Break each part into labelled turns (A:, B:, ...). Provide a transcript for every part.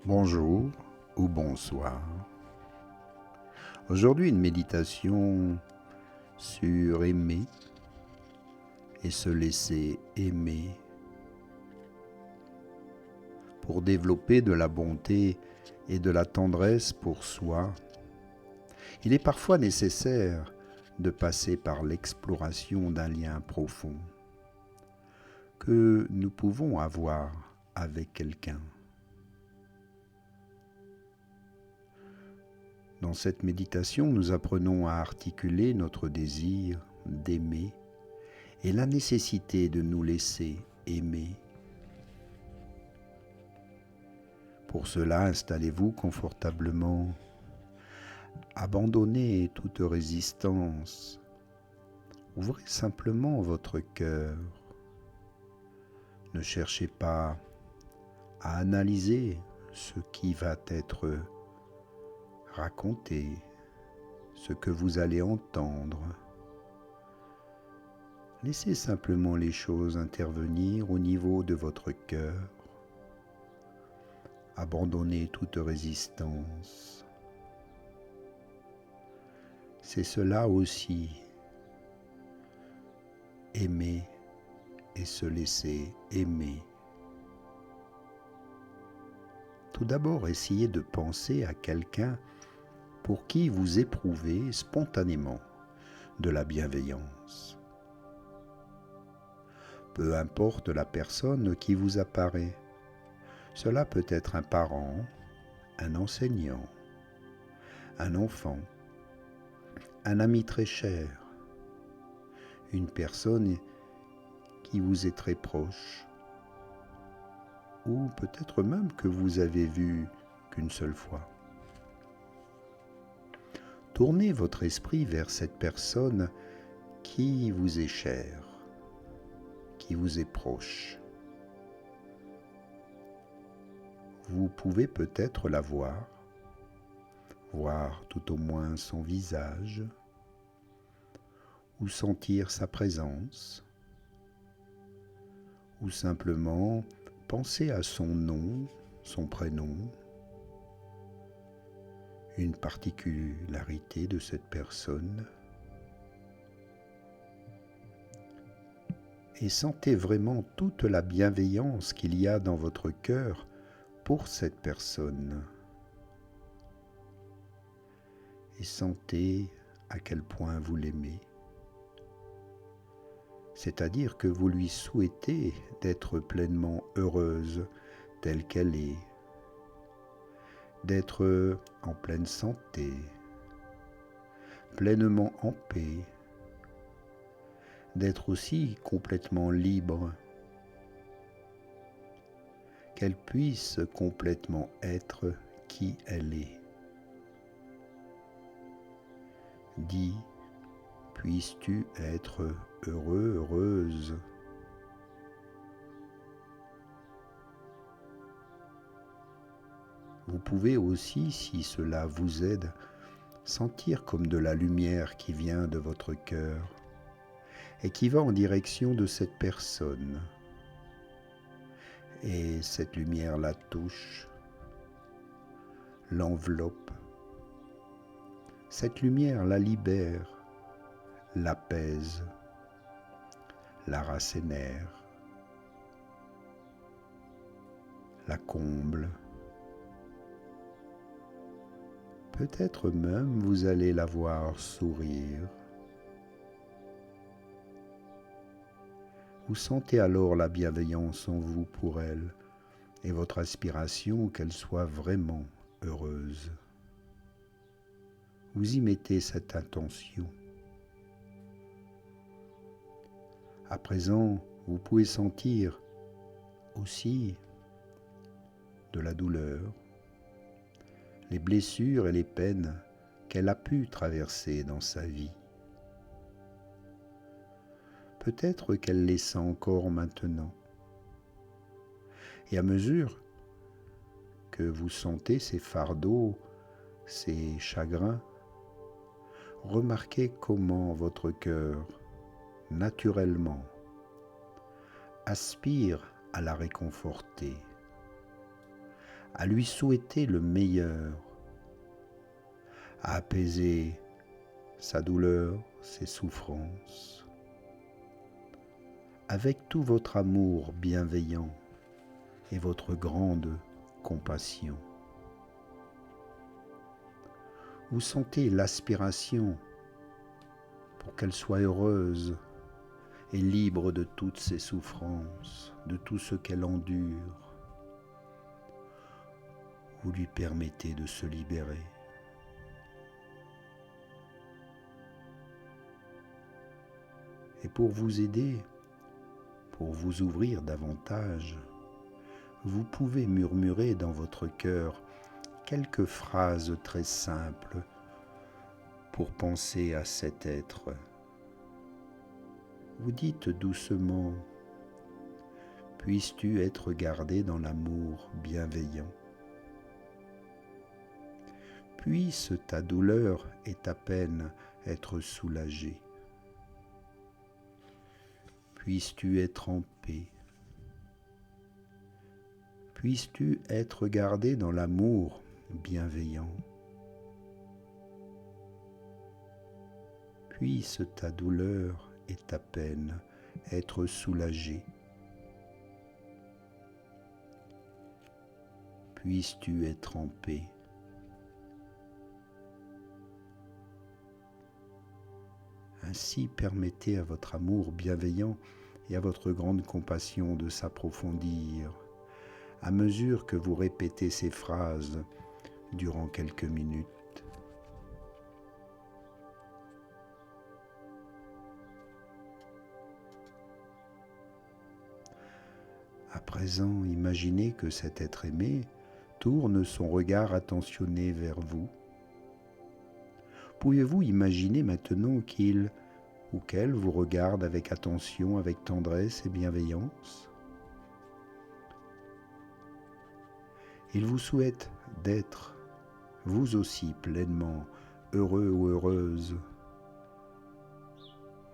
A: Bonjour ou bonsoir. Aujourd'hui, une méditation sur aimer et se laisser aimer pour développer de la bonté et de la tendresse pour soi. Il est parfois nécessaire de passer par l'exploration d'un lien profond que nous pouvons avoir avec quelqu'un. Dans cette méditation, nous apprenons à articuler notre désir d'aimer et la nécessité de nous laisser aimer. Pour cela, installez-vous confortablement, abandonnez toute résistance, ouvrez simplement votre cœur. Ne cherchez pas à analyser ce qui va être raconté, ce que vous allez entendre. Laissez simplement les choses intervenir au niveau de votre cœur. Abandonnez toute résistance. C'est cela aussi, aimer et se laisser aimer. Tout d'abord, essayez de penser à quelqu'un pour qui vous éprouvez spontanément de la bienveillance. Peu importe la personne qui vous apparaît, cela peut être un parent, un enseignant, un enfant, un ami très cher, une personne qui vous est très proche, ou peut-être même que vous avez vu qu'une seule fois. Tournez votre esprit vers cette personne qui vous est chère, qui vous est proche. Vous pouvez peut-être la voir tout au moins son visage, ou sentir sa présence, ou simplement penser à son nom, son prénom, une particularité de cette personne, et sentez vraiment toute la bienveillance qu'il y a dans votre cœur pour cette personne. Et sentez à quel point vous l'aimez. C'est-à-dire que vous lui souhaitez d'être pleinement heureuse telle qu'elle est, d'être en pleine santé, pleinement en paix, d'être aussi complètement libre, qu'elle puisse complètement être qui elle est. Dis, puisses-tu être heureux, heureuse? Vous pouvez aussi, si cela vous aide, sentir comme de la lumière qui vient de votre cœur et qui va en direction de cette personne. Et cette lumière la touche, l'enveloppe. Cette lumière la libère, l'apaise, la rassénère, la comble. Peut-être même vous allez la voir sourire. Vous sentez alors la bienveillance en vous pour elle et votre aspiration qu'elle soit vraiment heureuse. Vous y mettez cette intention. À présent, vous pouvez sentir aussi de la douleur, les blessures et les peines qu'elle a pu traverser dans sa vie. Peut-être qu'elle les sent encore maintenant. Et à mesure que vous sentez ces fardeaux, ces chagrins, remarquez comment votre cœur, naturellement, aspire à la réconforter, à lui souhaiter le meilleur, à apaiser sa douleur, ses souffrances, avec tout votre amour bienveillant et votre grande compassion. Vous sentez l'aspiration pour qu'elle soit heureuse et libre de toutes ses souffrances, de tout ce qu'elle endure. Vous lui permettez de se libérer. Et pour vous aider, pour vous ouvrir davantage, vous pouvez murmurer dans votre cœur quelques phrases très simples pour penser à cet être. Vous dites doucement: « Puisses-tu être gardé dans l'amour bienveillant ? Puisse ta douleur et ta peine être soulagées. Puisses-tu être en paix. Puisses-tu être gardé dans l'amour bienveillant. Puisse ta douleur et ta peine être soulagées. Puisses-tu être en paix. » Ainsi, permettez à votre amour bienveillant et à votre grande compassion de s'approfondir à mesure que vous répétez ces phrases durant quelques minutes. À présent, imaginez que cet être aimé tourne son regard attentionné vers vous. Pouvez-vous imaginer maintenant qu'il ou qu'elle vous regarde avec attention, avec tendresse et bienveillance? Il vous souhaite d'être, vous aussi, pleinement heureux ou heureuse.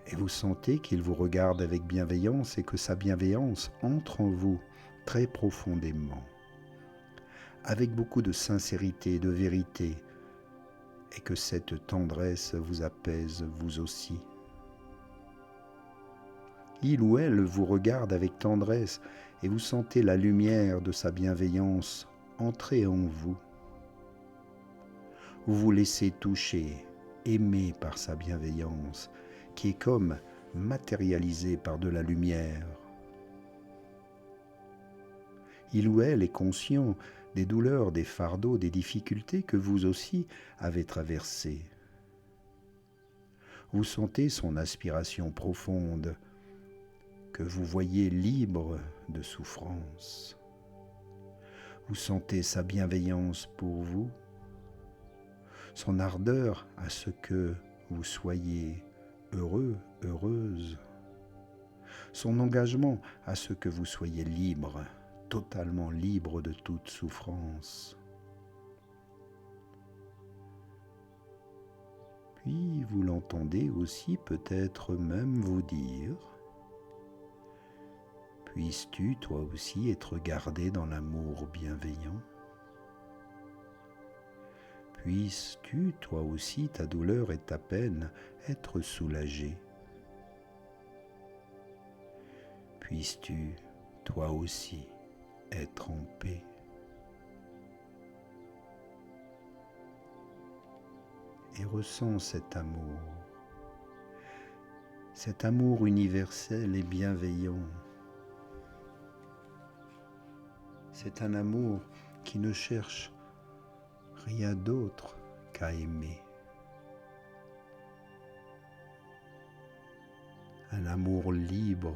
A: Et vous sentez qu'il vous regarde avec bienveillance et que sa bienveillance entre en vous très profondément, avec beaucoup de sincérité et de vérité, et que cette tendresse vous apaise vous aussi. Il ou elle vous regarde avec tendresse et vous sentez la lumière de sa bienveillance entrer en vous. Vous vous laissez toucher, aimer par sa bienveillance, qui est comme matérialisée par de la lumière. Il ou elle est conscient des douleurs, des fardeaux, des difficultés que vous aussi avez traversées. Vous sentez son aspiration profonde, que vous voyez libre de souffrance. Vous sentez sa bienveillance pour vous, son ardeur à ce que vous soyez heureux, heureuse, son engagement à ce que vous soyez libre, totalement libre de toute souffrance. Puis vous l'entendez aussi peut-être même vous dire: « Puisses-tu toi aussi être gardé dans l'amour bienveillant ? Puisses-tu toi aussi ta douleur et ta peine être soulagées ? Puisses-tu toi aussi être en paix ? » Et ressens cet amour universel et bienveillant. C'est un amour qui ne cherche rien d'autre qu'à aimer. Un amour libre,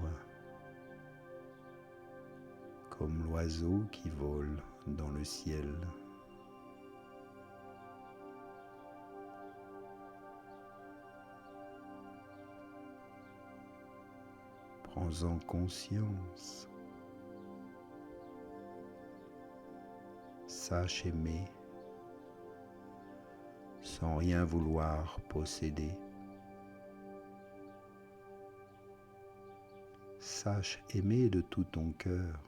A: comme l'oiseau qui vole dans le ciel. Prends-en conscience. Sache aimer sans rien vouloir posséder. Sache aimer de tout ton cœur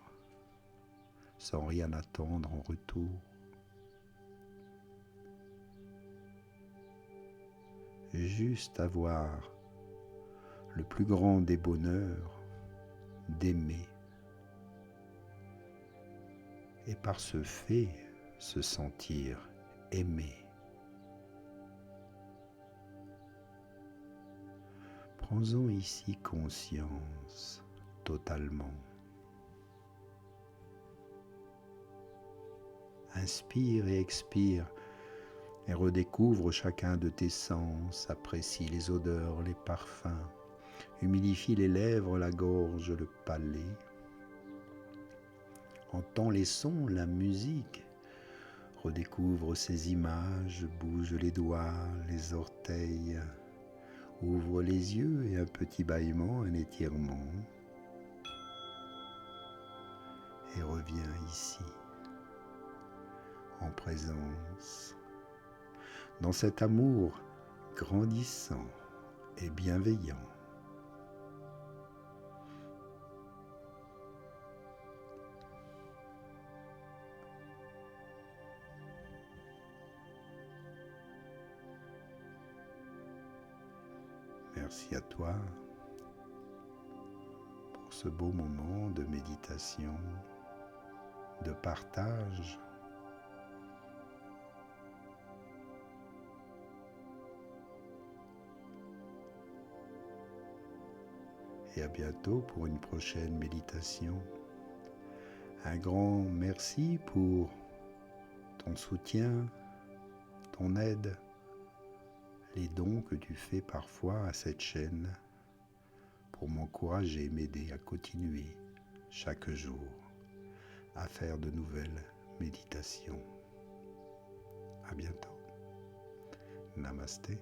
A: sans rien attendre en retour. Juste avoir le plus grand des bonheurs d'aimer et par ce fait se sentir aimé. Prends-en ici conscience totalement. Inspire et expire et redécouvre chacun de tes sens, apprécie les odeurs, les parfums, humidifie les lèvres, la gorge, le palais. Entends les sons, la musique, redécouvre ces images, bouge les doigts, les orteils, ouvre les yeux et un petit bâillement, un étirement, et reviens ici, en présence, dans cet amour grandissant et bienveillant. Merci à toi pour ce beau moment de méditation, de partage. Et à bientôt pour une prochaine méditation. Un grand merci pour ton soutien, ton aide, les dons que tu fais parfois à cette chaîne pour m'encourager, m'aider à continuer chaque jour à faire de nouvelles méditations. À bientôt. Namasté.